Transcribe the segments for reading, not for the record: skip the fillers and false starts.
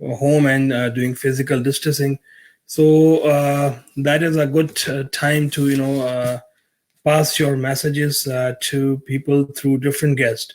home and doing physical distancing. So that is a good time to pass your messages to people through different guests.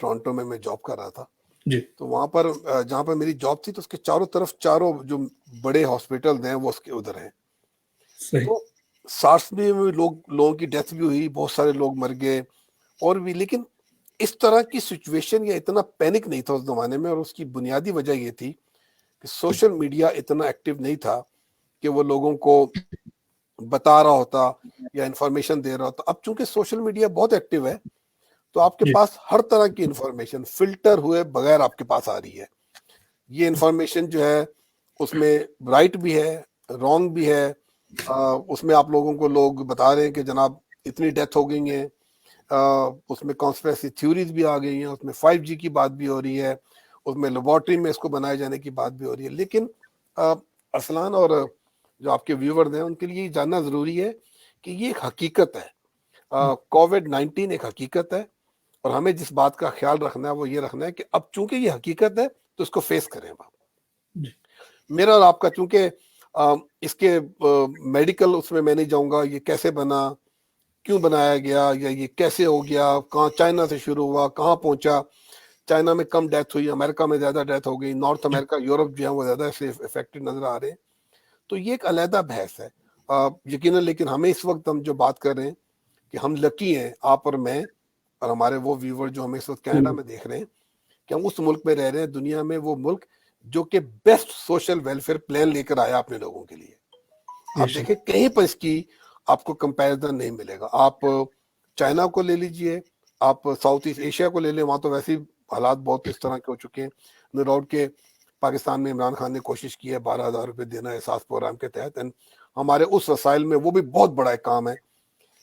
Toronto میں job کر رہا تھا. جی تو وہاں پر جہاں پر میری جاب تھی تو اس کے چاروں طرف چاروں جو بڑے ہاسپٹل ہیں وہ اس کے ادھر ہیں. صحیح. تو سارس میں لوگوں کی ڈیتھ بھی ہوئی, بہت سارے لوگ مر گئے اور بھی, لیکن اس طرح کی سچویشن یا اتنا پینک نہیں تھا اس زمانے میں. اور اس کی بنیادی وجہ یہ تھی کہ سوشل میڈیا اتنا ایکٹیو نہیں تھا کہ وہ لوگوں کو بتا رہا ہوتا یا انفارمیشن دے رہا ہوتا. اب چونکہ سوشل میڈیا بہت ایکٹیو ہے تو آپ کے جی پاس ہر طرح کی انفارمیشن فلٹر ہوئے بغیر آپ کے پاس آ رہی ہے. یہ انفارمیشن جو ہے اس میں رائٹ بھی ہے, رانگ بھی ہے. اس میں آپ لوگوں کو لوگ بتا رہے ہیں کہ جناب اتنی ڈیتھ ہو گئی ہیں, اس میں کانسپریسی تھیوریز بھی آ گئی ہیں, اس میں 5G کی بات بھی ہو رہی ہے, اس میں لیبارٹری میں اس کو بنائے جانے کی بات بھی ہو رہی ہے. لیکن ارسلان اور جو آپ کے ویورز ہیں ان کے لیے جاننا ضروری ہے کہ یہ ایک حقیقت ہے. کووڈ-19 ایک حقیقت ہے اور ہمیں جس بات کا خیال رکھنا ہے وہ یہ رکھنا ہے کہ اب چونکہ یہ حقیقت ہے تو اس کو فیس کریں. جی میرا اور آپ کا چونکہ اس کے میڈیکل اس میں نہیں جاؤں گا, یہ کیسے بنا, کیوں بنایا گیا, یا یہ کیسے ہو گیا, کہاں چائنا سے شروع ہوا, کہاں پہنچا. چائنا میں کم ڈیتھ ہوئی, امریکہ میں زیادہ ڈیتھ ہو گئی, نارتھ امریکہ یورپ جو ہے وہ زیادہ افیکٹڈ نظر آ رہے ہیں. تو یہ ایک علیحدہ بحث ہے یقیناً. لیکن ہمیں اس وقت ہم جو بات کر رہے ہیں کہ ہم لکی ہیں, آپ اور میں اور ہمارے وہ ویور جو ہمیں اس وقت کینیڈا میں دیکھ رہے ہیں, کہ ہم اس ملک میں رہ رہے ہیں, دنیا میں وہ ملک جو کہ بیسٹ سوشل ویلفیئر پلان لے کر آیا اپنے لوگوں کے لیے. آپ دیکھیں کہیں پر اس کی آپ کو کمپیریزن نہیں ملے گا. آپ چائنا کو لے لیجئے, آپ ساؤتھ ایسٹ ایشیا کو لے لیں, وہاں تو ویسے حالات بہت اس طرح کے ہو چکے ہیں. نو ڈاؤٹ کہ پاکستان میں عمران خان نے کوشش کی ہے 12,000 روپے دینا احساس پروگرام کے تحت, ہمارے اس وسائل میں وہ بھی بہت بڑا ایک کام ہے.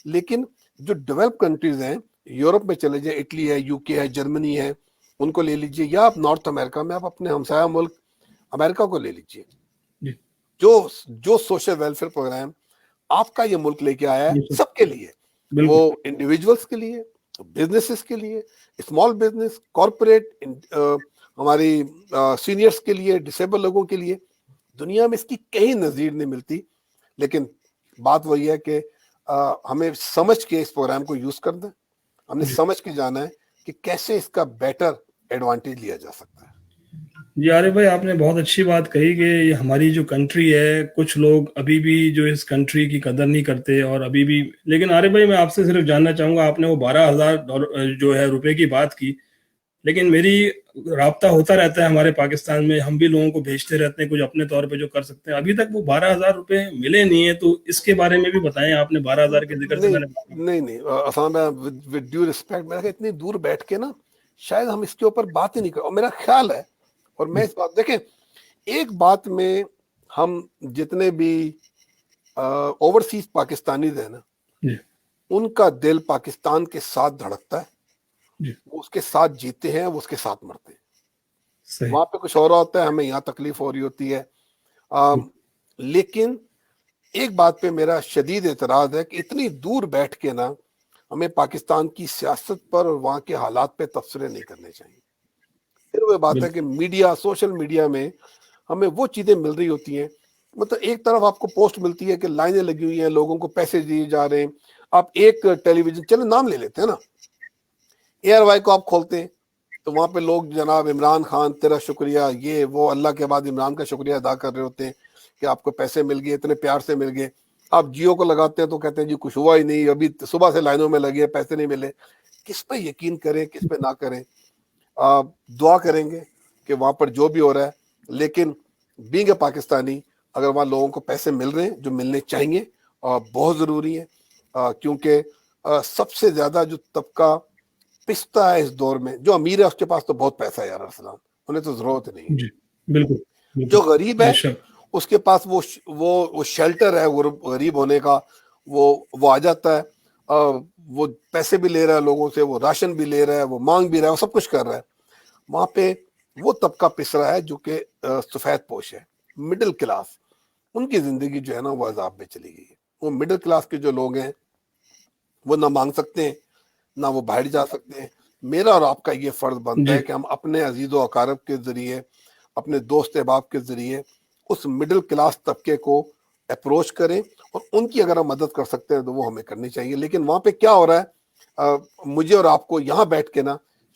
لیکن جو ڈیولپ کنٹریز ہیں, یورپ میں چلے جائیں, اٹلی ہے, UK ہے, جرمنی ہے, ان کو لے لیجئے, یا آپ نارتھ امریکہ میں آپ اپنے ہمسایہ ملک امریکہ کو لے لیجئے. جو سوشل ویلفیئر پروگرام آپ کا یہ ملک لے کے آیا ہے سب کے لیے, وہ انڈیویجولس کے لیے, بزنسز کے لیے, اسمال بزنس, کارپوریٹ, ہماری سینئرس کے لیے, ڈسیبل لوگوں کے لیے, دنیا میں اس کی کہیں نظیر نہیں ملتی. لیکن بات وہی ہے کہ ہمیں سمجھ کے اس پروگرام کو یوز کرنا ہے, ہم نے سمجھ کے جانا ہے کہ کیسے اس کا بیٹر ایڈوانٹیج لیا جا سکتا ہے. جی عارف بھائی, آپ نے بہت اچھی بات کہی کہ یہ ہماری جو کنٹری ہے, کچھ لوگ ابھی بھی جو اس کنٹری کی قدر نہیں کرتے اور ابھی بھی. لیکن عارف بھائی, میں آپ سے صرف جاننا چاہوں گا, آپ نے وہ 12,000 جو ہے روپے کی بات کی, لیکن میری رابطہ ہوتا رہتا ہے ہمارے پاکستان میں, ہم بھی لوگوں کو بھیجتے رہتے ہیں کچھ اپنے طور پہ جو کر سکتے ہیں. ابھی تک وہ 12,000 روپے ملے نہیں ہیں, تو اس کے بارے میں بھی بتائیں. آپ نے 12,000 کے ذکر سے میں نے نہیں آسان میں ود ڈیو ریسپیکٹ, میں اتنی دور بیٹھ کے نا شاید ہم اس کے اوپر بات ہی نہیں کر. اور میرا خیال ہے, اور میں اس بات دیکھیں, ایک بات میں ہم جتنے بھی اوورسیز پاکستانیز ہیں نا, ان کا دل پاکستان کے ساتھ دھڑکتا ہے, وہ اس کے ساتھ جیتے ہیں, وہ اس کے ساتھ مرتے ہیں. وہاں پہ کچھ اور ہوتا ہے, ہمیں یہاں تکلیف ہو رہی ہوتی ہے. لیکن ایک بات پہ میرا شدید اعتراض ہے کہ اتنی دور بیٹھ کے نا ہمیں پاکستان کی سیاست پر اور وہاں کے حالات پہ تبصرے نہیں کرنے چاہیے. پھر وہ بات ہے کہ میڈیا, سوشل میڈیا میں ہمیں وہ چیزیں مل رہی ہوتی ہیں, مطلب ایک طرف آپ کو پوسٹ ملتی ہے کہ لائنیں لگی ہوئی ہیں, لوگوں کو پیسے دیے جا رہے ہیں. آپ ایک ٹیلی ویژن, چلے نام لے لیتے ہیں نا, ARY کو آپ کھولتے ہیں تو وہاں پہ لوگ جناب عمران خان تیرا شکریہ, یہ وہ, اللہ کے بعد عمران کا شکریہ ادا کر رہے ہوتے ہیں کہ آپ کو پیسے مل گئے, اتنے پیار سے مل گئے. آپ جیو کو لگاتے ہیں تو کہتے ہیں جی کچھ ہوا ہی نہیں, ابھی صبح سے لائنوں میں لگے, پیسے نہیں ملے. کس پہ یقین کریں, کس پہ نہ کریں؟ دعا کریں گے کہ وہاں پر جو بھی ہو رہا ہے, لیکن بینگ اے پاکستانی اگر وہاں لوگوں کو پیسے مل رہے ہیں جو ملنے چاہیے, بہت ضروری ہے, کیونکہ سب سے زیادہ جو طبقہ پستا ہے اس دور میں, جو امیر ہے اس کے پاس تو بہت پیسہ ہے یار ارسلان, انہیں تو ضرورت نہیں ہے. بالکل جو غریب ہے اس کے پاس وہ شیلٹر ہے غریب ہونے کا, وہ آ جاتا ہے, وہ پیسے بھی لے رہا ہے لوگوں سے, وہ راشن بھی لے رہا ہے, وہ مانگ بھی رہا ہے, وہ سب کچھ کر رہا ہے. وہاں پہ وہ طبقہ پس رہا ہے جو کہ سفید پوش ہے, مڈل کلاس. ان کی زندگی جو ہے نا وہ عذاب میں چلی گئی ہے. وہ مڈل کلاس کے جو لوگ ہیں وہ نہ مانگ سکتے ہیں, نہ وہ باہر جا سکتے ہیں. میرا اور آپ کا یہ فرض بنتا ہے کہ ہم اپنے عزیز و اقارب کے ذریعے, اپنے دوست احباب کے ذریعے اس مڈل کلاس طبقے کو اپروچ کریں, اور ان کی اگر ہم مدد کر سکتے ہیں تو وہ ہمیں کرنی چاہیے. لیکن وہاں پہ کیا ہو رہا ہے, مجھے اور آپ کو یہاں بیٹھ کے نا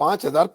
5,000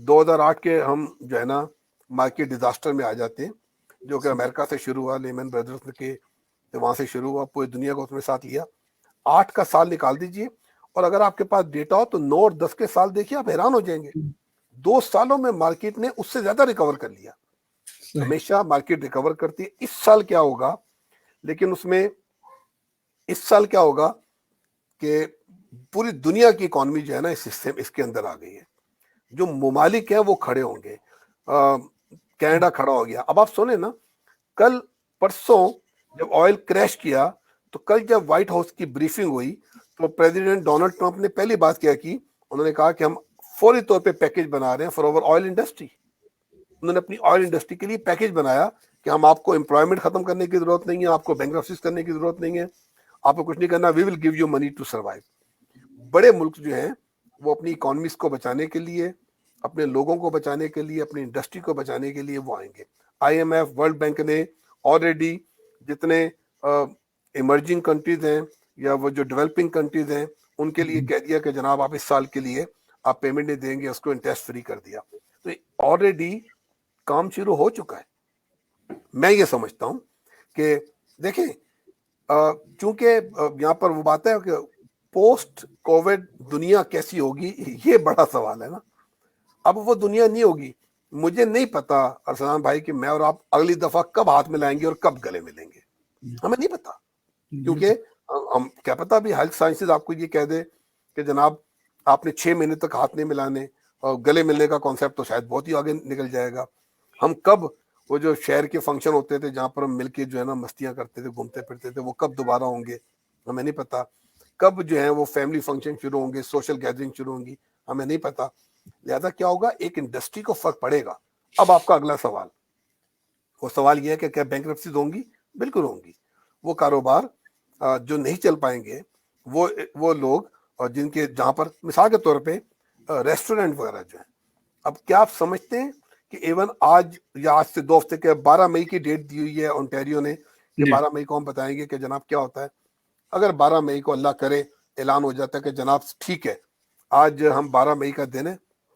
2008 کے ہم جو ہے نا مارکیٹ ڈیزاسٹر میں آ جاتے ہیں، جو کہ امریکہ سے شروع ہوا، لیمن بردرز کے وہاں سے شروع ہوا، پوری دنیا کو اس میں ساتھ لیا۔ 8 کا سال نکال دیجئے، اور اگر آپ کے پاس ڈیٹا ہو تو 9 اور 10 کے سال دیکھیے، آپ حیران ہو جائیں گے۔ 2 سالوں میں مارکیٹ نے اس سے زیادہ ریکور کر لیا۔ صحیح۔ ہمیشہ مارکیٹ ریکور کرتی ہے۔ اس سال کیا ہوگا، لیکن اس میں اس سال کیا ہوگا کہ پوری دنیا کی اکانومی جو ہے نا اس حصے اس کے اندر آ گئی ہے۔ جو ممالک ہیں وہ کھڑے ہوں گے، کینیڈا کھڑا ہو گیا۔ اب آپ سنیں نا، کل پرسوں جب آئل کریش کیا تو کل جب وائٹ ہاؤس کی بریفنگ ہوئی تو پریزیڈنٹ ڈونلڈ ٹرمپ نے پہلی بات کیا کی، انہوں نے کہا کہ ہم فوری طور پہ پیکج بنا رہے ہیں فار اوور آئل انڈسٹری۔ انہوں نے اپنی آئل انڈسٹری کے لیے پیکج بنایا کہ ہم آپ کو امپلائمنٹ ختم کرنے کی ضرورت نہیں ہے، آپ کو بینکرپسیز کرنے کی ضرورت نہیں ہے، آپ کو کچھ نہیں کرنا، we will give you money to survive. بڑے ملک جو ہیں وہ اپنی اکانومیز کو بچانے کے لیے، اپنے لوگوں کو بچانے کے لیے، اپنی انڈسٹری کو بچانے کے لیے وہ آئیں گے۔ I M F, World Bank نے آلریڈی جتنے ایمرجنگ کنٹریز ہیں یا وہ جو ڈیولپنگ کنٹریز ہیں ان کے لیے کہہ دیا کہ جناب آپ اس سال کے لیے آپ پیمنٹ نہیں دیں گے، اس کو انٹرسٹ فری کر دیا۔ تو آلریڈی کام شروع ہو چکا ہے۔ میں یہ سمجھتا ہوں کہ دیکھیں چونکہ یہاں پر وہ بات ہے کہ پوسٹ کووڈ دنیا کیسی ہوگی، یہ بڑا سوال ہے نا۔ اب وہ دنیا نہیں ہوگی، مجھے نہیں پتا ارسلان بھائی کہ میں اور آپ اگلی دفعہ کب ہاتھ ملائیں گے اور کب گلے ملیں گے، ہمیں نہیں پتا۔ کیونکہ ہم کیا پتا بھی ہیلتھ سائنسز آپ کو یہ کہہ دے کہ جناب آپ نے 6 مہینے تک ہاتھ نہیں ملانے، اور گلے ملنے کا کانسیپٹ تو شاید بہت ہی آگے نکل جائے گا۔ ہم کب وہ جو شہر کے فنکشن ہوتے تھے جہاں پر ہم مل کے جو ہے نا مستیاں کرتے تھے، گھومتے پھرتے تھے، وہ کب دوبارہ ہوں گے ہمیں نہیں پتا۔ کب جو ہے وہ فیملی فنکشن شروع ہوں گے، سوشل گیدرنگ شروع ہوں گی، ہمیں نہیں پتا۔ لہذا کیا ہوگا، ایک انڈسٹری کو فرق پڑے گا۔ اب آپ کا اگلا سوال، وہ سوال یہ ہے کہ کیا بینکرپسیز ہوں گی؟ بالکل ہوں گی۔ وہ کاروبار جو نہیں چل پائیں گے، وہ لوگ جن کے جہاں پر مثال کے طور پہ ریسٹورنٹ وغیرہ جو ہیں، اب کیا آپ سمجھتے ہیں کہ ایون آج یا آج سے 2 ہفتے کے 12 مئی کی ڈیٹ دی ہوئی ہے اونٹیریو نے کہ 12 مئی کو ہم بتائیں گے کہ جناب کیا ہوتا ہے۔ اگر 12 مئی کو اللہ کرے اعلان ہو جاتا ہے کہ جناب ٹھیک ہے آج ہم 12 مئی کا دن ہے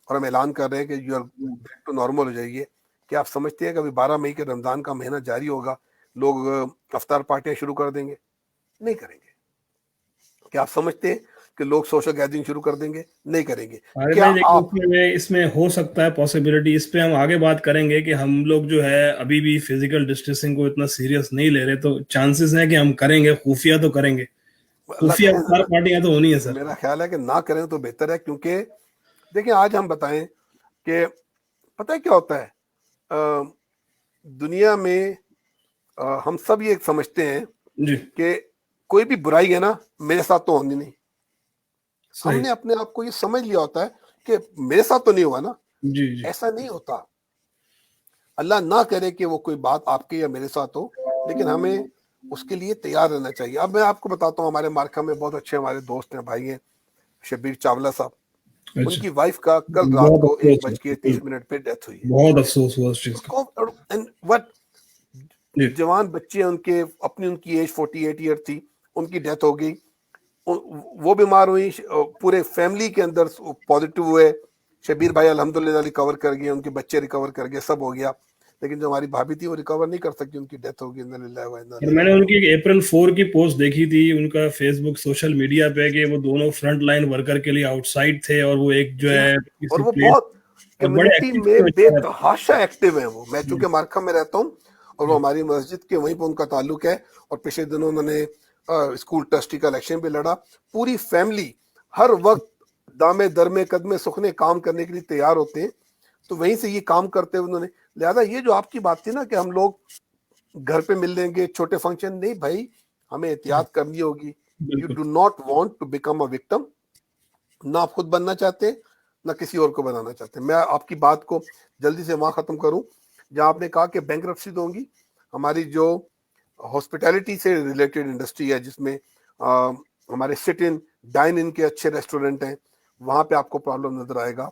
اور ہم اعلان کر رہے ہیں کہ you are back to normal ہو جائیے، کیا آپ سمجھتے ہیں کہ ابھی 12 مئی کے رمضان کا مہینہ جاری ہوگا، لوگ افطار پارٹیاں شروع کر دیں گے؟ نہیں کریں گے۔ کیا آپ سمجھتے ہیں کہ لوگ سوشل گیدرنگ شروع کر دیں گے؟ نہیں کریں گے۔ ارے کیا بھائی آپ لیکن اس میں ہو سکتا ہے پاسبلٹی، اس پہ ہم آگے بات کریں گے کہ ہم لوگ جو ہے ابھی بھی فزیکل ڈسٹینسنگ کو اتنا سیریس نہیں لے رہے، تو چانسز ہیں کہ ہم کریں گے، خفیہ تو کریں گے، اللہ خفیہ افطار پارٹیاں تو ہونی ہے سر۔ میرا خیال ہے کہ نہ کریں تو بہتر ہے، کیونکہ دیکھیں آج ہم بتائیں کہ پتہ ہے کیا ہوتا ہے دنیا میں، ہم سب یہ سمجھتے ہیں جی کہ کوئی بھی برائی ہے نا میرے ساتھ تو ہونی نہیں۔ ہم صحیح۔ نے اپنے آپ کو یہ سمجھ لیا ہوتا ہے کہ میرے ساتھ تو نہیں ہوا نا، جی جی ایسا نہیں ہوتا۔ اللہ نہ کرے کہ وہ کوئی بات آپ کے یا میرے ساتھ ہو، لیکن ہمیں اس کے لیے تیار رہنا چاہیے۔ اب میں آپ کو بتاتا ہوں، ہمارے مارکا میں بہت اچھے ہمارے دوست ہیں، بھائی ہیں، شبیر چاولہ صاحب، ان اچھا، کی وائف کا کل رات بہت کو افسوس 1:30 پہ ڈیتھ ہوئی ہے۔ بہت افسوس ہوا اس چیز کا۔ وٹ جی جوان بچے ان کے، اپنی ان کی ایج 48 ایئر تھی، ان کی ڈیتھ ہو گئی، وہ بیمار ہوئی، پورے فیملی کے اندر پازیٹیو ہوئے۔ شبیر بھائی الحمدللہ ریکور کر گئے، ان کے بچے ریکور کر گئے، سب ہو گیا، لیکن جو ہماری بھابھی تھی وہ ریکور نہیں کر سکی، ان کی ڈیتھ ہو گئی۔ انا للہ و انا اور الیہ میں نے ان کی راجعون۔ ایک اپریل 4 کی پوسٹ دیکھی تھی ان کا فیس بک سوشل میڈیا پہ، کہ وہ دونوں فرنٹ لائن ورکر کے لیے آؤٹ سائڈ تھے، اور وہ ایک جو جی ہاں، ہے اور کسی وہ پلیٹ، بہت اور بڑے کمیونٹی ایکٹیو میں بے تھے۔ تحاشا ایکٹیو ہیں وہ۔ میں چونکہ مارکا میں رہتا ہوں اور وہ ہماری مسجد کے وہیں پہ ان کا تعلق ہے، اور پچھلے دنوں انہوں نے اسکول ٹرسٹی کا الیکشن بھی لڑا۔ پوری فیملی ہر وقت دامے درمے قدمے سکھنے کام کرنے کے لیے تیار ہوتے ہیں، تو وہیں سے یہ کام کرتے ہوئے انہوں نے، لہذا یہ جو آپ کی بات تھی نا کہ ہم لوگ گھر پہ مل لیں گے چھوٹے فنکشن، نہیں بھائی، ہمیں احتیاط کرنی ہوگی۔ یو بالکل do not want to become a victim, نہ آپ خود بننا چاہتے نہ کسی اور کو بنانا چاہتے۔ میں آپ کی بات کو جلدی سے وہاں ختم کروں جہاں آپ نے کہا کہ بینکرپسی ہوں گی۔ ہماری جو ہاسپٹیلٹی سے ریلیٹڈ انڈسٹری ہے، جس میں ہمارے سٹ ان ڈائن ان کے اچھے ریسٹورنٹ ہیں، وہاں پہ آپ کو پرابلم نظر آئے گا،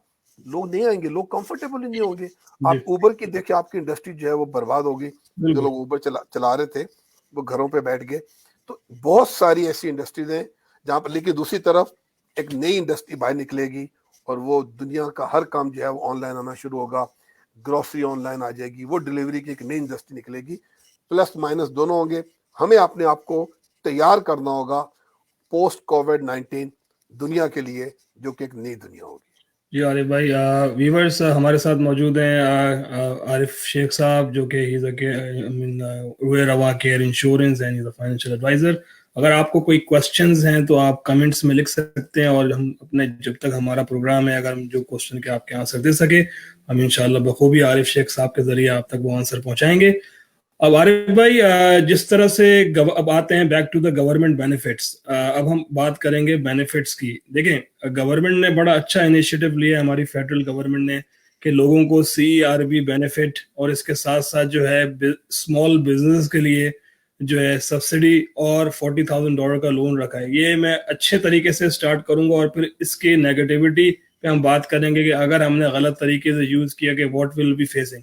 لوگ نہیں آئیں گے، لوگ کمفرٹیبل ہی نہیں ہوں گے۔ جی آپ اوبر کی دیکھیں، آپ کی انڈسٹری جو ہے وہ برباد ہوگی۔ جو بالکل لوگ اوبر چلا رہے تھے وہ گھروں پہ بیٹھ گئے۔ تو بہت ساری ایسی انڈسٹریز ہیں جہاں پر، لیکن دوسری طرف ایک نئی انڈسٹری باہر نکلے گی، اور وہ دنیا کا ہر کام جو ہے وہ آن لائن آنا شروع ہوگا, گروسری آن لائن آ جائے گی, وہ ڈلیوری کی ایک نئی انڈسٹری نکلے گی, پلس مائنس دونوں ہوں گے. ہمیں اپنے آپ کو تیار کرنا ہوگا پوسٹ کووڈ-19 دنیا کے لیے, جو کہ ایک نئی دنیا ہوگی. جی عارف بھائی, ویورز ہمارے ساتھ موجود ہیں عارف شیخ صاحب, جو کہ روا care insurance and financial advisor. اگر آپ کو کوئی کوشچنز ہیں تو آپ کمنٹس میں لکھ سکتے ہیں, اور ہم اپنے جب تک ہمارا پروگرام ہے, اگر ہم جو کوشچن کے آپ کے آنسر دے سکے, ہم انشاءاللہ بخوبی عارف شیخ صاحب کے ذریعے آپ تک وہ آنسر پہنچائیں گے. اب عارف بھائی, جس طرح سے اب آتے ہیں back to the government benefits, اب ہم بات کریں گے بینیفٹس کی. دیکھیں, گورنمنٹ نے بڑا اچھا انیشیٹو لیا, ہماری فیڈرل گورنمنٹ نے, کہ لوگوں کو CERB بینیفٹ, اور اس کے ساتھ ساتھ جو ہے اسمال بزنس کے لیے جو ہے سبسڈی اور $40,000 کا لون رکھا ہے. یہ میں اچھے طریقے سے سٹارٹ کروں گا, اور پھر اس کی نیگیٹیوٹی پہ ہم بات کریں گے کہ اگر ہم نے غلط طریقے سے یوز کیا کہ واٹ ول بی فیسنگ.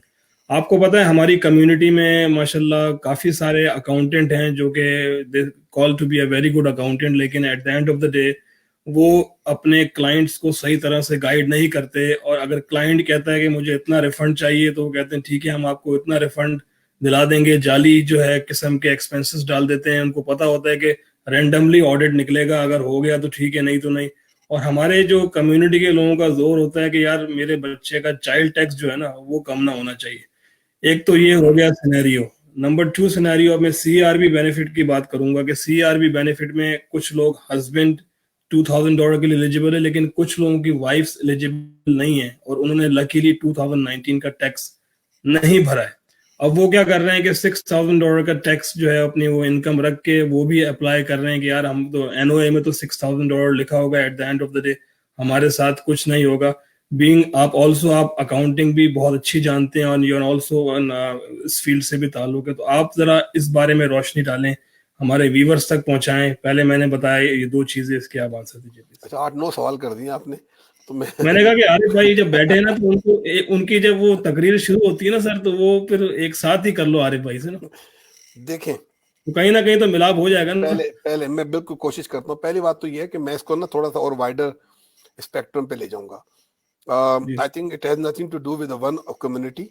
آپ کو پتہ ہے ہماری کمیونٹی میں ماشاءاللہ کافی سارے اکاؤنٹنٹ ہیں جو کہ call to be a very good accountant, لیکن at the end of the day وہ اپنے کلائنٹس کو صحیح طرح سے گائیڈ نہیں کرتے. اور اگر کلائنٹ کہتا ہے کہ مجھے اتنا ریفنڈ چاہیے, تو وہ کہتے ہیں ٹھیک ہے ہم آپ کو اتنا ریفنڈ دلا دیں گے, جعلی جو ہے قسم کے ایکسپنسز ڈال دیتے ہیں. ان کو پتا ہوتا ہے کہ رینڈملی آڈٹ نکلے گا, اگر ہو گیا تو ٹھیک ہے, نہیں تو نہیں. اور ہمارے جو کمیونٹی کے لوگوں کا زور ہوتا ہے کہ یار میرے بچے کا چائلڈ ٹیکس جو ہے نا وہ کم نہ ہونا چاہیے. ایک تو یہ ہو گیا سینیریو. نمبر 2 سینیریو, اب میں CERB بینیفٹ کی بات کروں گا کہ CERB بینیفٹ میں کچھ لوگ ہسبینڈ $2,000 کے لیے ایلیجیبل ہے, لیکن کچھ لوگوں کی وائفس ایلیجیبل نہیں ہیں, اور انہوں نے لکیلی 2019 کا ٹیکس نہیں بھرا ہے. اب وہ کیا کر رہے ہیں کہ $6,000 کا ٹیکس جو ہے اپنی وہ انکم رکھ کے وہ بھی اپلائی کر رہے ہیں کہ یار ہم تو NOA میں تو $6,000 لکھا ہوگا, at the end of the day ہمارے ساتھ کچھ نہیں ہوگا. بینگ آپ اکاؤنٹنگ بھی بہت اچھی جانتے ہیں, اور یو آلسو اس فیلڈ سے بھی تعلق ہے, تو آپ ذرا اس بارے میں روشنی ڈالیں, ہمارے ویورز تک پہنچائیں. پہلے میں نے بتایا یہ 2 چیزیں, اس کے آپ آنسر دیجیے. اچھا 8-9 سوال کر دیے آپ نے, تو میں نے کہا کہ عارف بھائی جب بیٹھے نا تو ان کی جب وہ تقریر شروع ہوتی ہے نا سر, تو وہ پھر ایک ساتھ ہی کر لو عارف بھائی سے نا, دیکھیں تو کہیں نہ کہیں تو ملاپ ہو جائے گا نا. پہلے میں بالکل کوشش کرتا ہوں. پہلی بات تو یہ ہے کہ میں اس کو نا تھوڑا سا اور وائڈر اسپیکٹرم پہ لے جاؤں گا. I think it has nothing to do with the one community.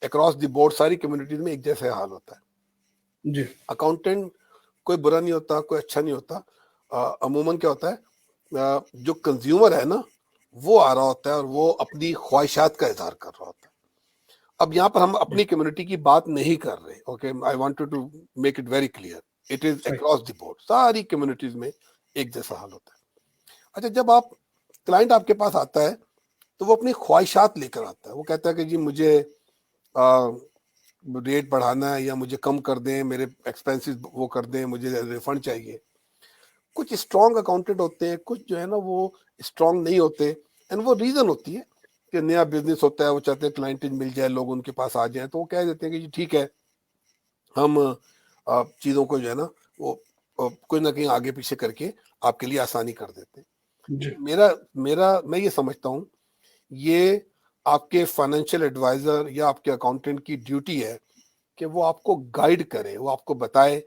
Across the board ساری کمیونٹیز میں ایک جیسا حال ہوتا ہے. جی, اکاؤنٹنٹ کوئی برا نہیں ہوتا, کوئی اچھا نہیں ہوتا. عموماً کیا ہوتا ہے, جو کنزیومر ہے نا وہ آ رہا ہوتا ہے اور وہ اپنی خواہشات کا اظہار کر رہا ہوتا ہے. اب یہاں پر ہم اپنی کمیونٹی کی بات نہیں کر رہے. Okay, I wanted to make it very clear, it is across the board, ساری کمیونٹیز میں ایک جیسا حال ہوتا ہے. اچھا, جب آپ کلائنٹ آپ کے پاس آتا ہے تو وہ اپنی خواہشات لے کر آتا ہے. وہ کہتا ہے کہ جی مجھے ریٹ بڑھانا ہے, یا مجھے کم کر دیں, میرے ایکسپینسز وہ کر دیں, مجھے ریفنڈ چاہیے. کچھ اسٹرانگ اکاؤنٹنٹ ہوتے ہیں, کچھ جو ہے نا وہ اسٹرانگ نہیں ہوتے, اینڈ وہ ریزن ہوتی ہے کہ نیا بزنس ہوتا ہے, وہ چاہتے ہیں کلائنٹ مل جائے, لوگ ان کے پاس آ جائیں, تو وہ کہہ دیتے ہیں کہ جی ٹھیک ہے ہم چیزوں کو جو ہے نا وہ کوئی نہ کہیں آگے پیچھے کر کے آپ کے لیے آسانی کر دیتے ہیں. میں یہ سمجھتا ہوں یہ آپ کے فائنینشیل ایڈوائزر یا آپ کے اکاؤنٹنٹ کی ڈیوٹی ہے کہ وہ آپ کو گائیڈ کرے, وہ آپ کو بتائے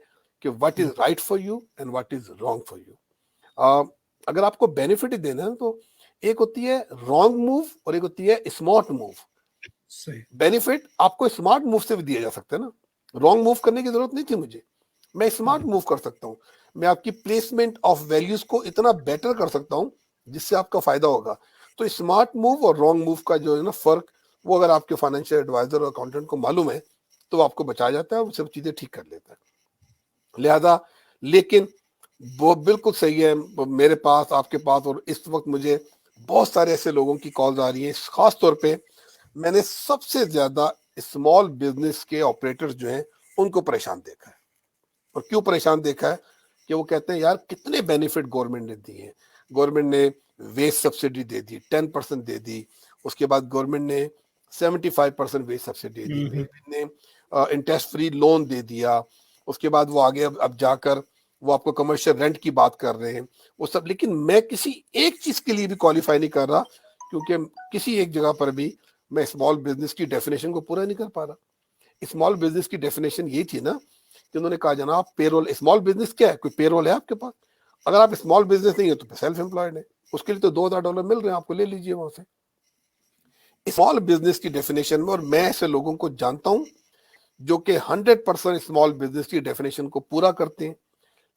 کہ what is right for you and what is wrong for you. اگر آپ کو بینیفٹ دینا ہے تو ایک ہوتی ہے رانگ موو اور ایک ہوتی ہے اسمارٹ موو. بینیفٹ آپ کو اسمارٹ موو سے بھی دیا جا سکتا ہے نا. رانگ موو کرنے کی ضرورت نہیں تھی مجھے, میں اسمارٹ موو کر سکتا ہوں. میں آپ کی پلیسمنٹ آف ویلیوز کو اتنا بیٹر کر سکتا ہوں جس سے آپ کا فائدہ ہوگا. تو اسمارٹ موو اور رانگ موو کا جو ہے نا فرق, وہ اگر آپ کے فائنینشیل ایڈوائزر اور اکاؤنٹنٹ کو معلوم ہے تو وہ آپ کو بچا جاتا ہے, وہ سب چیزیں ٹھیک کر لیتا ہے. لہذا لیکن وہ بالکل صحیح ہے, میرے پاس, آپ کے پاس, اور اس وقت مجھے بہت سارے ایسے لوگوں کی کالز آ رہی ہیں. خاص طور پہ میں نے سب سے زیادہ اسمال بزنس کے آپریٹرز جو ہیں ان کو پریشان دیکھا ہے. اور کیوں پریشان دیکھا ہے کہ وہ کہتے ہیں یار کتنے بینیفٹ گورنمنٹ نے دیے ہیں. گورنمنٹ نے ویسٹ سبسڈی دے دی, 10% دے دی. اس کے بعد گورنمنٹ نے 75% ویسٹ سبسڈی دے دی. گورنمنٹ نے انٹرسٹ فری لون دے دیا. اس کے بعد وہ آگے اب جا کر وہ آپ کو کمرشل رینٹ کی بات کر رہے ہیں وہ سب. لیکن میں کسی ایک چیز کے لیے بھی کوالیفائی نہیں کر رہا, کیونکہ کسی ایک جگہ پر بھی میں اسمال بزنس کی ڈیفینیشن کو پورا نہیں کر پا رہا. اسمال بزنس کی ڈیفینیشن یہ تھی نا کہ انہوں نے کہا جناب پے رول. اسمال بزنس کیا ہے؟ کوئی پے رول ہے آپ کے پاس؟ اگر آپ اسمال بزنس نہیں ہے تو سیلف امپلائڈ ہے. اس کے لیے تو $2000 مل رہے ہیں آپ کو, لے لیجئے وہاں سے. اسمال بزنس کی ڈیفینیشن میں, اور میں ایسے لوگوں کو جانتا ہوں جو کہ 100% اسمال بزنس کی ڈیفینیشن کو پورا کرتے ہیں,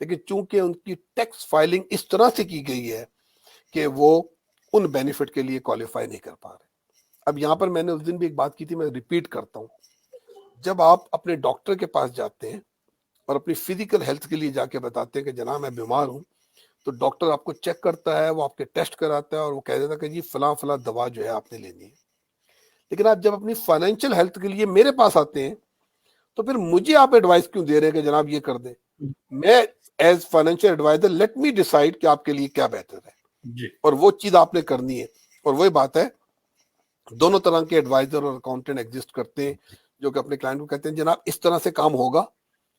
لیکن چونکہ ان کی ٹیکس فائلنگ اس طرح سے کی گئی ہے کہ وہ ان بینیفٹ کے لیے کوالیفائی نہیں کر پا رہے. اب یہاں پر میں نے اس دن بھی ایک بات کی تھی, میں ریپیٹ کرتا ہوں. جب آپ اپنے ڈاکٹر کے پاس جاتے ہیں اور اپنی فزیکل ہیلتھ کے لیے جا کے بتاتے ہیں کہ جناب میں بیمار ہوں, تو ڈاکٹر آپ کو چیک کرتا ہے, وہ آپ کے ٹیسٹ کراتا ہے, اور وہ کہہ دیتا ہے کہ جی فلاں فلاں دوا جو ہے آپ نے لینی ہے. لیکن آپ جب اپنی فائنینشیل ہیلتھ کے لیے میرے پاس آتے ہیں تو پھر مجھے آپ ایڈوائز کیوں دے رہے ہیں کہ جناب یہ کر دیں؟ میں as financial advisor let me decide کہ آپ کے لیے کیا بہتر ہے, جی اور وہ چیز آپ نے کرنی ہے. اور وہی بات ہے, دونوں طرح کے ایڈوائزر اور اکاؤنٹنٹ ایگزسٹ کرتے ہیں جو کہ اپنے کلائنٹ کو کہتے ہیں جناب اس طرح سے کام ہوگا,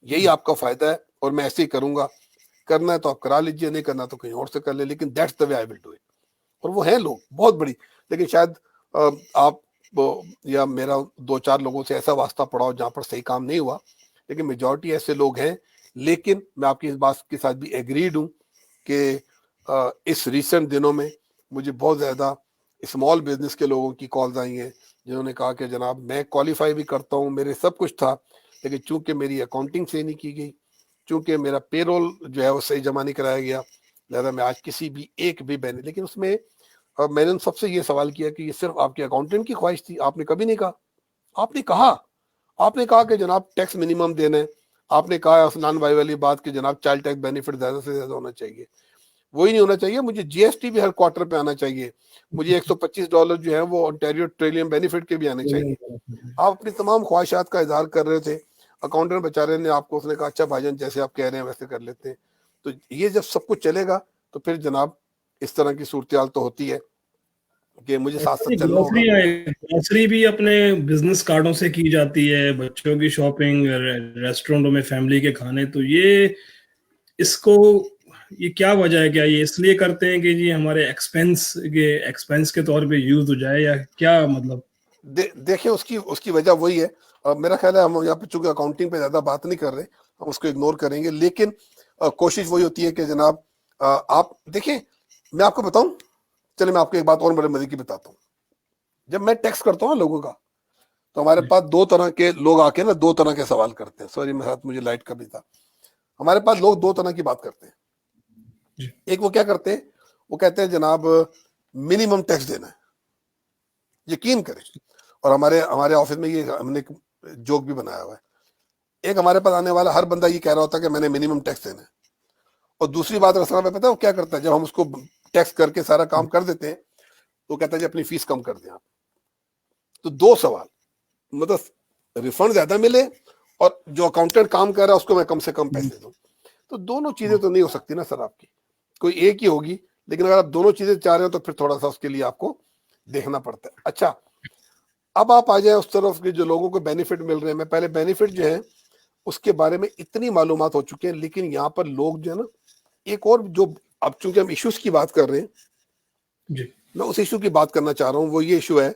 یہی آپ کا فائدہ ہے, اور میں ایسے ہی کروں گا, کرنا ہے تو آپ کرا لیجئے, نہیں کرنا تو کہیں اور سے کر لیں, لیکن that's the way I will do it. اور وہ ہیں لوگ بہت بڑی, لیکن شاید آپ یا میرا 2-4 لوگوں سے ایسا واسطہ پڑا ہو جہاں پر صحیح کام نہیں ہوا, لیکن میجورٹی ایسے لوگ ہیں. لیکن میں آپ کی اس بات کے ساتھ بھی ایگریڈ ہوں کہ اس ریسنٹ دنوں میں مجھے بہت زیادہ اسمال بزنس کے لوگوں کی کالز آئی ہیں جنہوں نے کہا کہ جناب میں کوالیفائی بھی کرتا ہوں, میرے سب کچھ تھا, لیکن چونکہ میری اکاؤنٹنگ صحیح نہیں کی گئی, چونکہ میرا پے رول جو ہے وہ صحیح جمع نہیں کرایا گیا, لہذا میں آج کسی بھی ایک بھی لیکن اس میں میں نے ان سب سے یہ سوال کیا کہ یہ صرف آپ کے اکاؤنٹنٹ کی خواہش تھی, آپ نے کبھی نہیں کہا. آپ نے کہا کہ جناب ٹیکس منیمم دینا ہے, آپ نے کہا اسنان بھائی والی بات کہ جناب چائلڈ ٹیکس بینیفٹ زیادہ سے زیادہ ہونا چاہیے. وہی نہیں ہونا چاہیے, مجھے جی ایس ٹی بھی ہر کوارٹر پہ آنا چاہیے, مجھے $125 جو ہے وہ انٹیریو ٹریلیم بینیفٹ کے بھی آنے چاہیے. آپ اپنی تمام خواہشات کا اظہار کر رہے تھے, اکاؤنٹنٹ بیچارے نے آپ کو اس نے کہا اچھا بھائی جان جیسے آپ کہہ رہے ہیں ویسے کر لیتے ہیں. تو یہ جب سب کچھ چلے گا تو پھر جناب اس طرح کی صورتحال تو ہوتی ہے کہ مجھے ساتھ ساتھ چلنا ہوگا. گروسری بھی اپنے بزنس کارڈوں سے کی جاتی ہے, بچوں کی شاپنگ, ریسٹورینٹوں میں فیملی کے کھانے. تو یہ کیا وجہ ہے؟ کیا یہ اس لیے کرتے ہیں کہ جی ہمارے ایکسپینس کے طور پہ یوز ہو جائے, یا کیا مطلب؟ دیکھیں اس کی وجہ وہی ہے. میرا خیال ہے ہم یہاں پہ چونکہ اکاؤنٹنگ پہ زیادہ بات نہیں کر رہے, ہم اس کو اگنور کریں گے, لیکن کوشش وہی ہوتی ہے کہ جناب آپ دیکھیں, میں آپ کو بتاؤں, چلے میں آپ کو ایک بات اور بڑے مزے کی بتاتا ہوں. جب میں ٹیکس کرتا ہوں لوگوں کا تو ہمارے پاس 2 طرح کے لوگ آ کے 2 طرح کے سوال کرتے ہیں. سوری میرے ساتھ مجھے لائٹ کا بھی تھا. ہمارے پاس لوگ 2 طرح کی بات کرتے ہیں. ایک وہ کیا کرتے ہیں, وہ کہتے ہیں جناب منیمم ٹیکس دینا ہے, یقین کریں, اور ہمارے آفس میں یہ ہم نے جوک بھی بنایا ہوا ہے. ایک ہمارے پاس آنے والا ہر بندہ یہ کہہ رہا ہوتا ہے کہ میں نے منیمم ٹیکس دینا ہے. اور دوسری بات رسنا میں پتا ہے وہ کیا کرتا ہے, جب ہم اس کو ٹیکس کر کے سارا کام کر دیتے ہیں تو کہتا ہے جی اپنی فیس کم کر دیں آپ. تو 2 سوال, مطلب ریفنڈ زیادہ ملے اور جو اکاؤنٹنٹ کام کر رہا ہے اس کو میں کم سے کم پیسے دوں. تو دونوں چیزیں تو نہیں ہو سکتی نا سر آپ کی, کوئی ایک ہی ہوگی. لیکن اگر آپ دونوں چیزیں چاہ رہے ہیں تو پھر تھوڑا سا اس کے لیے آپ کو دیکھنا پڑتا ہے. اچھا اب آپ آ جائیں اس طرف کہ جو لوگوں کو بینیفٹ مل رہے ہیں. میں پہلے بینیفٹ جو ہے اس کے بارے میں اتنی معلومات ہو چکی ہیں, لیکن یہاں پر لوگ جو ہے نا ایک اور جو, اب چونکہ ہم ایشوز کی بات کر رہے ہیں, جی میں اس ایشو کی بات کرنا چاہ رہا ہوں. وہ یہ ایشو ہے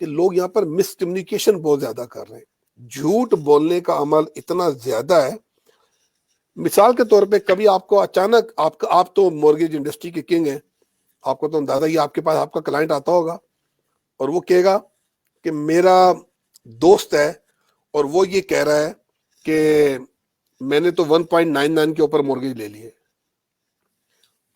کہ لوگ یہاں پر مس کمیونیکیشن بہت زیادہ کر رہے ہیں. جھوٹ بولنے کا عمل اتنا زیادہ ہے. مثال کے طور پہ کبھی آپ کو اچانک آپ تو مورگیج انڈسٹری کے کنگ ہیں, آپ کو تو اندازہ ہی, آپ کے پاس آپ کا کلائنٹ آتا ہوگا اور وہ کہے گا کہ میرا دوست ہے اور وہ یہ کہہ رہا ہے کہ میں نے تو 1.99 کے اوپر مورگیج لے لی ہے.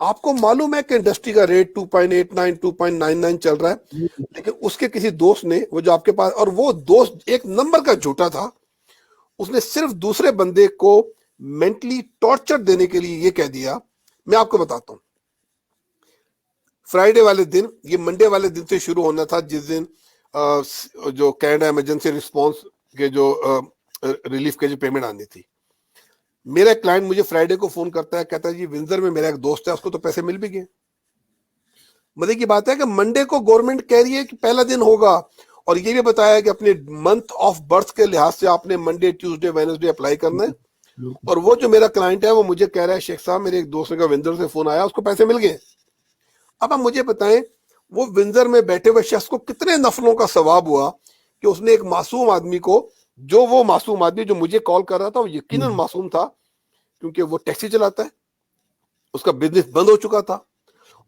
آپ کو معلوم ہے کہ انڈسٹری کا ریٹ 2.89 2.99 چل رہا ہے, لیکن اس کے کسی دوست نے, وہ جو آپ کے پاس, اور وہ دوست ایک نمبر کا جھوٹا تھا, اس نے صرف دوسرے بندے کو مینٹلی ٹارچر دینے کے لیے یہ کہہ دیا. میں آپ کو بتاتا ہوں, فرائیڈے والے دن, یہ منڈے والے دن سے شروع ہونا تھا جس دن جو کینیڈا ایمرجنسی رسپانس کے جو ریلیف کے جو پیمنٹ آنی تھی. میرا کلائنٹ مجھے فرائیڈے کو فون کرتا ہے, کہتا ہے جی ونزر میں میرا ایک دوست ہے, اس کو تو پیسے مل بھی گئے. مزے کی بات ہے کہ منڈے کو گورنمنٹ کہہ رہی ہے کہ پہلا دن ہوگا, اور یہ بھی بتایا کہ اپنے منتھ آف برتھ کے لحاظ سے آپ نے منڈے ٹیوزڈے وینسڈے اپلائی کرنا ہے. اور وہ جو میرا کلائنٹ ہے وہ مجھے کہہ رہا ہے شیخ صاحب میرے ایک دوست کا ونزر سے فون آیا, اس کو پیسے مل گئے. اب آپ مجھے بتائیں وہ ونزر میں بیٹھے ہوئے شخص کو کتنے نفلوں کا ثواب ہوا کہ اس نے ایک معصوم آدمی کو, جو وہ معصوم آدمی جو مجھے کال کر رہا تھا وہ یقیناً معصوم تھا کیونکہ وہ ٹیکسی چلاتا ہے, اس کا بزنس بند ہو چکا تھا,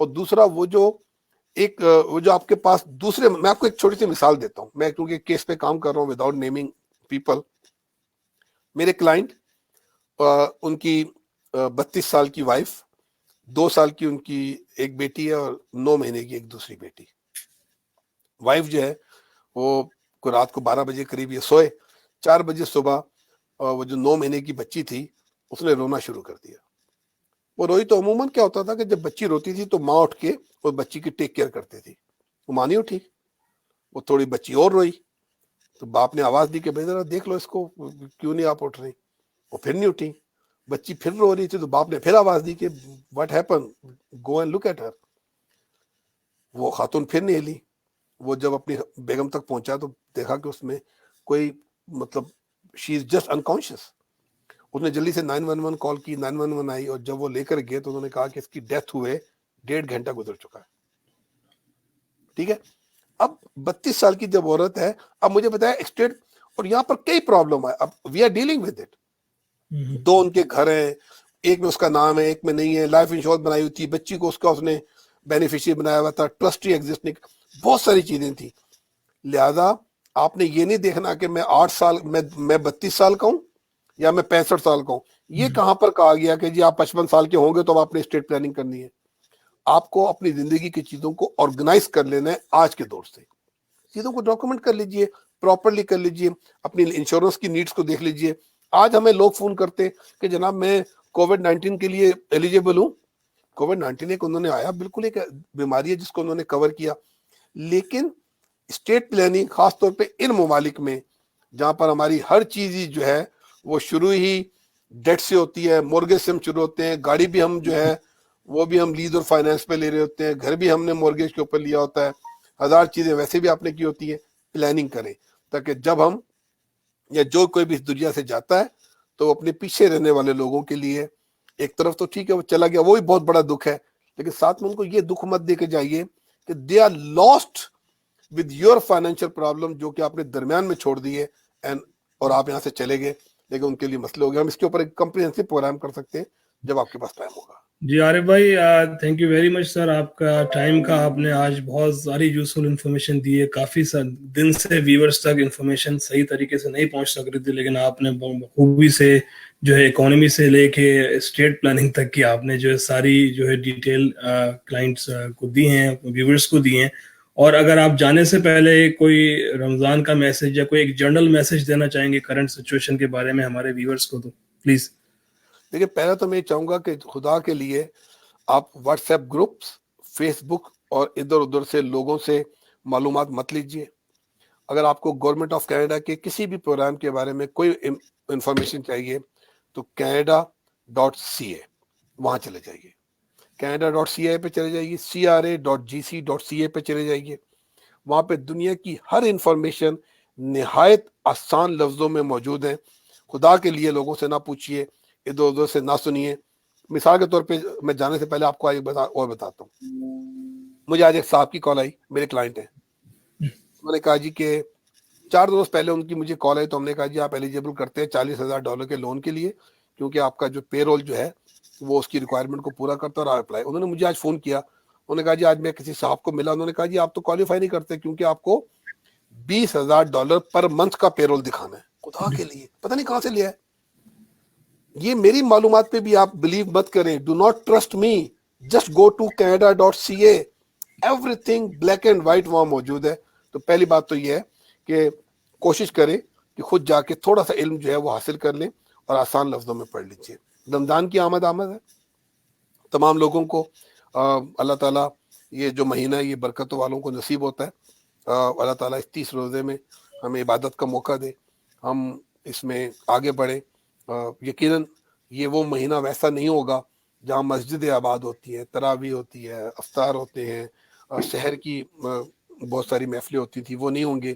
اور دوسرا وہ جو آپ کے پاس دوسرے, میں آپ کو ایک چھوٹی سی مثال دیتا ہوں, میں کیونکہ کیس پہ کام کر رہا ہوں وداؤٹ نیمنگ پیپل. میرے کلائنٹ, ان کی 32 سال کی وائف, 2 سال کی ان کی ایک بیٹی ہے اور 9 مہینے کی ایک دوسری بیٹی. وائف جو ہے وہ رات کو 12 بجے قریب یہ سوئے, 4 بجے صبح وہ جو 9 مہینے کی بچی تھی اس نے رونا شروع کر دیا. وہ روئی تو عموماً کیا ہوتا تھا کہ جب بچی روتی تھی تو ماں اٹھ کے وہ بچی کی ٹیک کیئر کرتی تھی. وہ ماں نہیں اٹھی, وہ تھوڑی بچی اور روئی تو باپ نے آواز دی کہ بھائی ذرا دیکھ لو اس کو, کیوں نہیں آپ اٹھ رہی. وہ پھر نہیں اٹھی, بچی پھر رو رہی تھی تو باپ نے پھر آواز دی کہ what happen, go and look at her. وہ خاتون پھر نہیں ہلی. وہ جب اپنی بیگم تک پہنچا تو دیکھا کہ اس میں کوئی مطلب شی از جسٹ انکانشیس. اس نے جلدی سے 911 کال کی, 911 آئی, اور جب وہ لے کر گئے تو انہوں نے کہا کہ اس کی ڈیتھ ہوئے 1.5 گھنٹہ گزر چکا ہے. ٹھیک ہے, اب 32 سال کی جب عورت ہے, اب مجھے بتایا اسٹیٹ, اور یہاں پر کئی پرابلم ہے, اب we are dealing with it. 2 ان کے گھر ہیں, ایک میں اس کا نام ہے, ایک میں نہیں ہے, لائف انشورنس بنائی ہوئی تھی, بچی کو اس نے بینیفیشری بنایا ہوا تھا, ٹرسٹی ایگزسٹ نہیں, بہت ساری چیزیں تھیں. لہذا آپ نے یہ نہیں دیکھنا کہ میں 8 سال میں 32 سال کا ہوں یا میں 65 سال کا ہوں. یہ کہاں پر کہا گیا کہ جی آپ 55 سال کے ہوں گے تو آپ نے اسٹیٹ پلاننگ کرنی ہے. آپ کو اپنی زندگی کی چیزوں کو آرگنائز کر لینا ہے آج کے دور سے. چیزوں کو ڈاکومنٹ کر لیجئے, پراپرلی کر لیجئے, اپنی انشورنس کی نیڈز کو دیکھ لیجئے. آج ہمیں لوگ فون کرتے کہ جناب میں کووڈ-19 کے لیے ایلیجیبل ہوں. کووڈ-19 ایک انہوں نے آیا, بالکل ایک بیماری ہے جس کو انہوں نے کور کیا, لیکن اسٹیٹ پلاننگ خاص طور پہ ان ممالک میں جہاں پر ہماری ہر چیز ہی جو ہے وہ شروع ہی ڈیٹ سے ہوتی ہے, مورگیج سے ہم شروع ہوتے ہیں, گاڑی بھی ہم جو ہے وہ بھی ہم لیز اور فائنانس پہ لے رہے ہوتے ہیں, گھر بھی ہم نے مورگیج کے اوپر لیا ہوتا ہے, 1000 چیزیں ویسے بھی آپ نے کی ہوتی ہیں. پلاننگ کریں تاکہ جب ہم یا جو کوئی بھی اس دنیا سے جاتا ہے تو اپنے پیچھے رہنے والے لوگوں کے لیے, ایک طرف تو ٹھیک ہے وہ چلا گیا, وہ بھی بہت بڑا دکھ ہے, لیکن ساتھ میں ان کو یہ دکھ مت دے کے جائیے کہ they are lost with your financial problem جو کہ آپ نے درمیان میں چھوڑ دیے اور آپ یہاں سے چلے گئے, لیکن ان کے لیے مسئلے ہو گئے. ہم اس کے اوپر ایک کمپریہنسو پروگرام کر سکتے ہیں جب آپ کے پاس ٹائم ہوگا. جی عارف بھائی, تھینک یو ویری مچ سر, آپ کا ٹائم کا, آپ نے آج بہت ساری یوزفل انفارمیشن دی ہے. کافی دن سے ویورز تک انفارمیشن صحیح طریقے سے نہیں پہنچ سک رہی تھی, لیکن آپ نے خوبی سے جو ہے اکانومی سے لے کے اسٹیٹ پلاننگ تک کی آپ نے جو ہے ساری جو ہے ڈیٹیل کلائنٹس کو دی ہیں, ویورز کو دی ہیں. اور اگر آپ جانے سے پہلے کوئی رمضان کا میسج یا کوئی ایک جنرل میسج دینا چاہیں گے کرنٹ سچویشن کے بارے میں ہمارے ویورز کو, تو پلیز. دیکھیے, پہلا تو میں چاہوں گا کہ خدا کے لیے آپ واٹس ایپ گروپس, فیس بک اور ادھر ادھر سے لوگوں سے معلومات مت لیجیے. اگر آپ کو گورنمنٹ آف کینیڈا کے کسی بھی پروگرام کے بارے میں کوئی انفارمیشن چاہیے تو canada.ca وہاں چلے جائیے, canada.ca پہ چلے جائیے, CRA.gc.ca پہ چلے جائیے. وہاں پہ دنیا کی ہر انفارمیشن نہایت آسان لفظوں میں موجود ہے. خدا کے لیے لوگوں سے نہ پوچھیے, ادھر ادھر سے نہ سنیے. مثال کے طور پہ میں جانے سے پہلے آپ کو اور بتاتا ہوں. مجھے آج ایک صاحب کی کال آئی, میرے کلائنٹ ہیں. انہوں نے کہا جی کہ 4 روز پہلے ان کی مجھے کال آئی, تو ہم نے کہا جی آپ ایلیجیبل کرتے ہیں $40,000 کے لون کے لیے, کیونکہ آپ کا جو پے رول جو ہے وہ اس کی ریکوائرمنٹ کو پورا کرتا ہے. اور اپلائی, انہوں نے مجھے آج فون کیا, انہوں نے کہا جی آج میں کسی صاحب کو ملا, انہوں نے کہا جی آپ تو کوالیفائی نہیں کرتے کیونکہ آپ کو $20,000 پر منتھ کا پے رول دکھانا ہے. خدا کے لیے پتہ نہیں کہاں سے لیا ہے یہ. میری معلومات پہ بھی آپ بلیو مت کریں. Do not trust me, just go to canada.ca. Everything black and white وہاں موجود ہے. تو پہلی بات تو یہ ہے کہ کوشش کریں کہ خود جا کے تھوڑا سا علم جو ہے وہ حاصل کر لیں اور آسان لفظوں میں پڑھ لیجیے. رمضان کی آمد ہے. تمام لوگوں کو اللہ تعالیٰ یہ جو مہینہ یہ برکتوں والوں کو نصیب ہوتا ہے. اللہ تعالیٰ اس 30 روزے میں ہمیں عبادت کا موقع دے, ہم اس میں آگے بڑھیں. یقیناً یہ وہ مہینہ ویسا نہیں ہوگا جہاں مسجدیں آباد ہوتی ہیں, تراویح ہوتی ہے, افطار ہوتے ہیں, شہر کی بہت ساری محفلیں ہوتی تھی, وہ نہیں ہوں گے.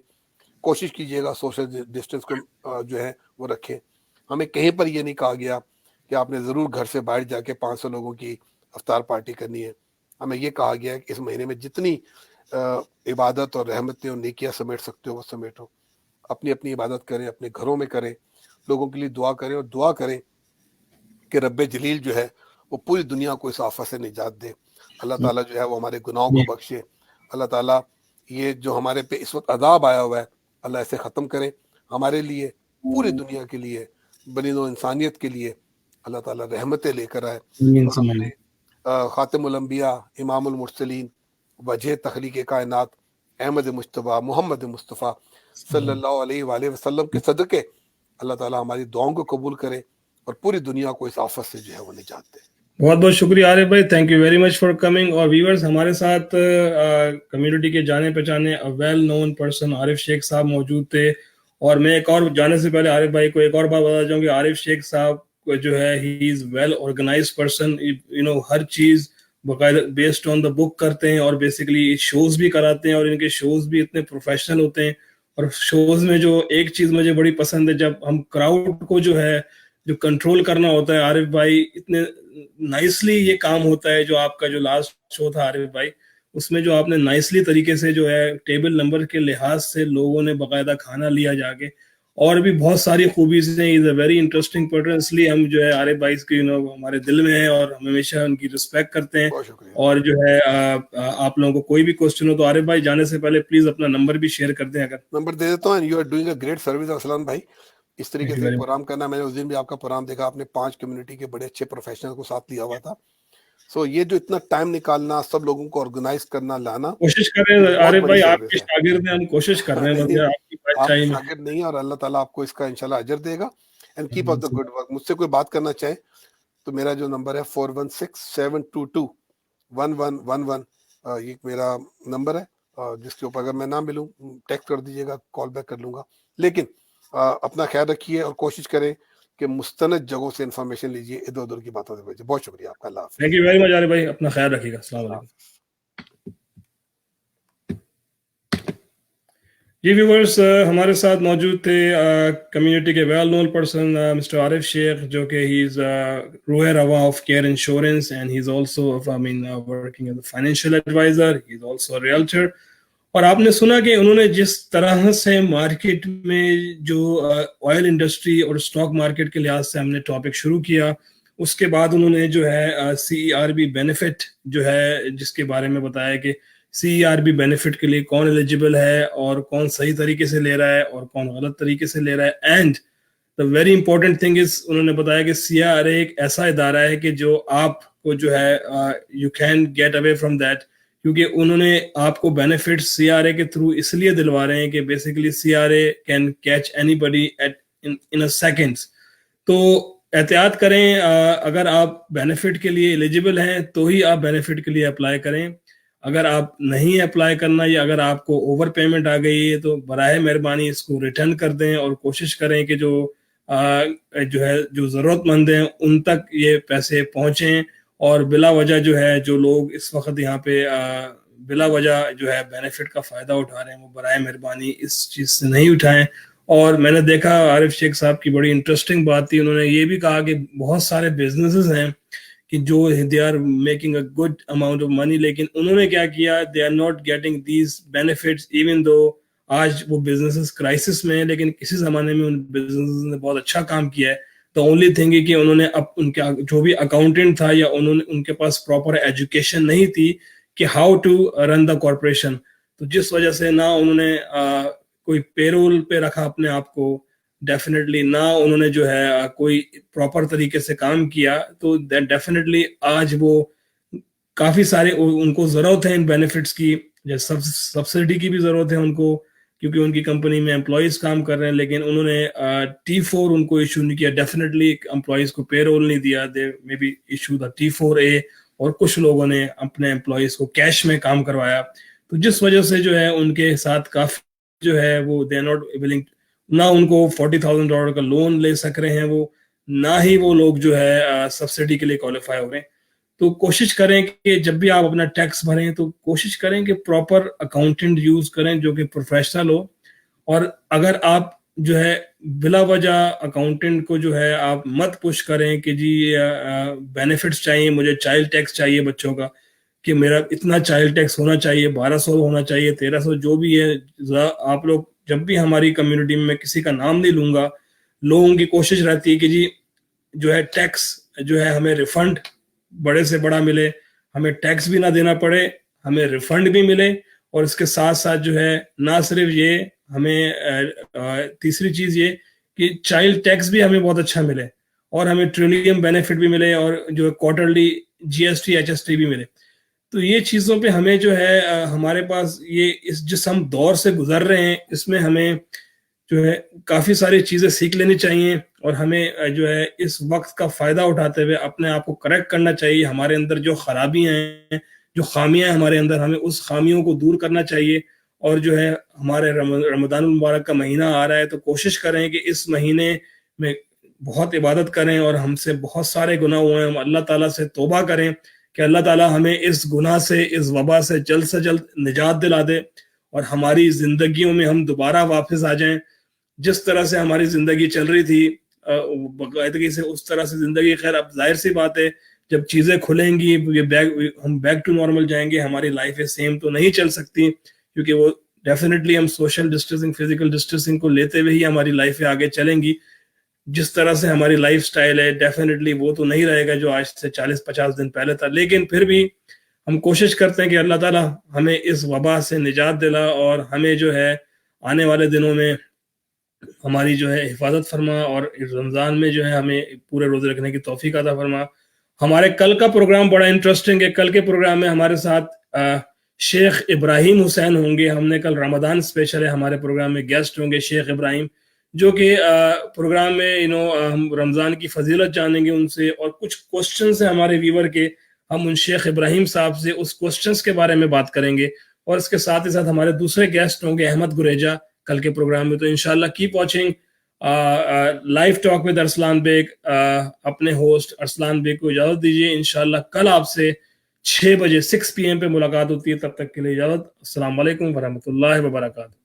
کوشش کیجیے گا سوشل ڈسٹینس کو جو ہے وہ رکھیں. ہمیں کہیں پر یہ نہیں کہا گیا کہ آپ نے ضرور گھر سے باہر جا کے 500 لوگوں کی افطار پارٹی کرنی ہے. ہمیں یہ کہا گیا کہ اس مہینے میں جتنی عبادت اور رحمتیں اور نیکیاں سمیٹ سکتے ہو وہ سمیٹو. اپنی اپنی عبادت کریں, اپنے گھروں میں کریں, لوگوں کے لیے دعا کریں, اور دعا کریں کہ رب جلیل جو ہے وہ پوری دنیا کو اس آفت سے نجات دے اللہ تعالیٰ جو ہے وہ ہمارے گناہوں کو بخشے. اللہ تعالیٰ یہ جو ہمارے پہ اس وقت عذاب آیا ہوا ہے اللہ اسے ختم کرے ہمارے لیے, پوری دنیا کے لیے, بنی نوع انسانیت کے لیے اللہ تعالیٰ رحمتیں لے کر آئے. اور ہمارے خاتم الانبیاء امام المرسلین وجہ تخلیق کائنات احمد مجتبیٰ محمد مصطفیٰ صلی اللہ علیہ وآلہ وسلم کے صدقے اللہ تعالیٰ ہماری دعاؤں کو قبول کرے اور پوری دنیا کو اس آفت سے جو ہے وہ نجات دے. بہت بہت شکریہ عارف بھائی, thank you very much for coming. اور ویورز, ہمارے ساتھ کمیونٹی کے جانے پہچانے ویل نون پرسن عارف شیخ صاحب موجود تھے. اور میں ایک اور جانے سے پہلے عارف بھائی کو ایک اور بات بتا چاہوں کہ عارف شیخ صاحب جو ہے ہی از ویل آرگنائزڈ پرسن, ہر چیز باقاعدہ بیسڈ آن دا بک کرتے ہیں, اور بیسیکلی شوز بھی کراتے ہیں, اور ان کے شوز بھی اتنے پروفیشنل ہوتے ہیں. اور شوز میں جو ایک چیز مجھے بڑی پسند ہے, جب ہم کراؤڈ کو جو کنٹرول کرنا ہوتا ہے, عارف بھائی اتنے نائسلی یہ کام ہوتا ہے. جو آپ کا جو لاسٹ شو تھا عارف بھائی, اس میں جو آپ نے نائسلی طریقے سے جو ہے ٹیبل نمبر کے لحاظ سے لوگوں نے باقاعدہ کھانا لیا جا کے, اور بھی بہت ساری خوبی سے. از اے ویری انٹرسٹنگ پرسن, اس لیے ہم جو ہے عارف بھائی کی ہمارے دل میں ہیں اور ہم ہمیشہ ان کی رسپیکٹ کرتے ہیں. اور جو ہے آپ لوگوں کو کوئی بھی کوسچن ہو تو عارف بھائی جانے سے پہلے پلیز اپنا نمبر بھی شیئر کر دیں. اگر نمبر دے دیتا ہوں. You are doing a great service Arsalan بھائی. اس طریقے سے پروگرام کرنا, میں نے اس دن بھی آپ کا پروگرام دیکھا, آپ نے 5 کمیونٹی کے بڑے اچھے پروفیشنل کو ساتھ لیا ہوا تھا. سو یہ جو اتنا ٹائم نکالنا, سب لوگوں کو آرگنائز کرنا, لانا, کوشش کریں عارف بھئی, آپ کے شاگرد ہیں, ہم کوشش کر رہے ہیں. آپ شاگرد نہیں ہیں, اور اللہ تعالیٰ آپ کو اس کا انشاءاللہ اجر دے گا. And keep up the good work. مجھ سے کوئی بات کرنا چاہے تو میرا جو نمبر ہے 4167221111, یہ میرا نمبر ہے, جس کے اوپر اگر میں نہ ملوں ٹیکسٹ کر دیجیے گا, کال بیک کر لوں گا. لیکن اپنا خیال رکھیے اور کوشش کریں کہ مستند جگہوں سے انفارمیشن لیجیے, ادھر ادھر کی باتوں سے بچے. بہت شکریہ آپ کا. اللہ حافظ. تھینک یو ویری مچ عارف بھائی, اپنا خیال رکھیے گا. السلام علیکم. جی ویورز, ہمارے ساتھ موجود تھے کمیونٹی کے well known person mister Arif Sheikh, جو کہ ہی از روح رواں of care insurance, and he is also working as a financial advisor, he is also a realtor. اور آپ نے سنا کہ انہوں نے جس طرح سے مارکیٹ میں جو آئل انڈسٹری اور اسٹاک مارکیٹ کے لحاظ سے ہم نے ٹاپک شروع کیا, اس کے بعد انہوں نے جو ہے CERB بینیفٹ جو ہے, جس کے بارے میں بتایا کہ CERB بینیفٹ کے لیے کون ایلیجیبل ہے اور کون صحیح طریقے سے لے رہا ہے اور کون غلط طریقے سے لے رہا ہے. And the very important thing is, انہوں نے بتایا کہ CRA ایک ایسا ادارہ ہے کہ جو آپ کو جو ہے you can get away from that, کیونکہ انہوں نے آپ کو بینیفٹ CRA کے تھرو اس لیے دلوا رہے ہیں کہ basically CRA can catch anybody in a seconds. تو احتیاط کریں, اگر آپ بینیفٹ کے لیے ایلیجیبل ہیں تو ہی آپ بینیفٹ کے لیے اپلائی کریں. اگر آپ نہیں اپلائی کرنا, یا اگر آپ کو اوور پیمنٹ آ گئی ہے تو براہ مہربانی اس کو ریٹرن کر دیں, اور کوشش کریں کہ جو ضرورت مند ہیں ان تک یہ پیسے پہنچیں. اور بلا وجہ جو ہے جو لوگ اس وقت یہاں پہ بلا وجہ جو ہے بینیفٹ کا فائدہ اٹھا رہے ہیں, وہ برائے مہربانی اس چیز سے نہیں اٹھائیں. اور میں نے دیکھا عارف شیخ صاحب کی بڑی انٹرسٹنگ بات تھی, انہوں نے یہ بھی کہا کہ بہت سارے بزنسز ہیں کہ جو they are making a good amount of money, لیکن انہوں نے کیا کیا, they are not getting these benefits even though آج وہ بزنسز کرائسس میں ہیں, لیکن کسی زمانے میں ان بزنسز نے بہت اچھا کام کیا ہے. تو اونلی تھنگ ہے کہ انہوں نے اب ان کا جو بھی اکاؤنٹنٹ تھا, یا انہوں نے ان کے پاس پراپر ایجوکیشن نہیں تھی کہ how to run the corporation, تو جس وجہ سے نہ انہوں نے کوئی پیرول پہ رکھا اپنے آپ کو, ڈیفینیٹلی نہ انہوں نے جو ہے کوئی پراپر طریقے سے کام کیا. تو ڈیفینیٹلی آج وہ کافی سارے ان کو ضرورت ہے ان بینیفٹس کی, جیسے سبسڈی کی بھی ضرورت ہے ان کو, کیونکہ ان کی کمپنی میں امپلائیز کام کر رہے ہیں, لیکن انہوں نے T4 ان کو ایشو نہیں کیا. ڈیفینیٹلی امپلائیز کو پے رول نہیں دیا, دے may be issue the T4A, اور کچھ لوگوں نے اپنے امپلائیز کو کیش میں کام کروایا. تو جس وجہ سے جو ہے ان کے ساتھ کافی جو ہے وہ دے ناٹ ولنگ, نہ ان کو $40,000 کا لون لے سک رہے ہیں وہ, نہ ہی وہ لوگ جو ہے سبسڈی کے لیے کوالیفائی ہو رہے ہیں. تو کوشش کریں کہ جب بھی آپ اپنا ٹیکس بھریں تو کوشش کریں کہ پراپر اکاؤنٹنٹ یوز کریں جو کہ پروفیشنل ہو. اور اگر آپ جو ہے بلا وجہ اکاؤنٹنٹ کو جو ہے آپ مت پش کریں کہ جی بینیفٹس چاہیے, مجھے چائلڈ ٹیکس چاہیے بچوں کا, کہ میرا اتنا چائلڈ ٹیکس ہونا چاہیے, 1200 ہونا چاہیے, 1300, جو بھی ہے. آپ لوگ جب بھی ہماری کمیونٹی میں کسی کا نام نہیں لوں گا, لوگوں کی کوشش رہتی ہے کہ جی جو ہے ٹیکس جو ہے ہمیں ریفنڈ بڑے سے بڑا ملے, ہمیں ٹیکس بھی نہ دینا پڑے, ہمیں ریفنڈ بھی ملے, اور اس کے ساتھ ساتھ جو ہے نہ صرف یہ ہمیں تیسری چیز یہ کہ چائلڈ ٹیکس بھی ہمیں بہت اچھا ملے, اور ہمیں ٹریلیم بینیفٹ بھی ملے, اور جو quarterly G S T H S T بھی ملے. تو یہ چیزوں پہ ہمیں جو ہے ہمارے پاس یہ جس ہم دور سے گزر رہے ہیں اس میں ہمیں جو ہے کافی ساری چیزیں سیکھ لینی چاہیے, اور ہمیں جو ہے اس وقت کا فائدہ اٹھاتے ہوئے اپنے آپ کو کریکٹ کرنا چاہیے. ہمارے اندر جو خرابیاں ہیں, جو خامیاں ہیں ہمارے اندر, ہمیں اس خامیوں کو دور کرنا چاہیے. اور جو ہے ہمارے رمضان المبارک کا مہینہ آ رہا ہے, تو کوشش کریں کہ اس مہینے میں بہت عبادت کریں, اور ہم سے بہت سارے گناہ ہوئے ہیں, ہم اللہ تعالیٰ سے توبہ کریں کہ اللہ تعالیٰ ہمیں اس گناہ سے, اس وبا سے جلد نجات دلا دے, اور ہماری زندگیوں میں ہم دوبارہ واپس آ جائیں. جس طرح سے ہماری زندگی چل رہی تھی باقاعدگی سے اس طرح سے زندگی, خیر اب ظاہر سی بات ہے جب چیزیں کھلیں گی ہم بیک ٹو نارمل جائیں گے, ہماری لائف سیم تو نہیں چل سکتی, کیونکہ وہ ڈیفینیٹلی ہم سوشل ڈسٹینسنگ, فزیکل ڈسٹینسنگ کو لیتے ہوئے ہی ہماری لائف آگے چلیں گی. جس طرح سے ہماری لائف سٹائل ہے ڈیفینیٹلی وہ تو نہیں رہے گا جو آج سے 40-50 دن پہلے تھا, لیکن پھر بھی ہم کوشش کرتے ہیں کہ اللہ تعالیٰ ہمیں اس وبا سے نجات دلا, اور ہمیں جو ہے آنے والے دنوں میں ہماری جو ہے حفاظت فرما, اور رمضان میں جو ہے ہمیں پورے روزے رکھنے کی توفیق عطا فرما. ہمارے کل کا پروگرام بڑا انٹرسٹنگ ہے. کل کے پروگرام میں ہمارے ساتھ شیخ ابراہیم حسین ہوں گے. ہم نے کل رمضان اسپیشل ہے, ہمارے پروگرام میں گیسٹ ہوں گے شیخ ابراہیم, جو کہ پروگرام میں ہم رمضان کی فضیلت جانیں گے ان سے, اور کچھ کوسچنز ہیں ہمارے ویور کے, ہم ان شیخ ابراہیم صاحب سے اس کوسچنز کے بارے میں بات کریں گے. اور اس کے ساتھ ہی ساتھ ہمارے دوسرے گیسٹ ہوں گے احمد گریجا کل کے پروگرام میں. تو انشاءاللہ keep watching live talk with Arsalan Baig. اپنے ہوسٹ ارسلان بیگ کو اجازت دیجیے. انشاءاللہ کل آپ سے 6 بجے 6 PM پہ ملاقات ہوتی ہے. تب تک کے لیے اجازت. السلام علیکم ورحمۃ اللہ وبرکاتہ.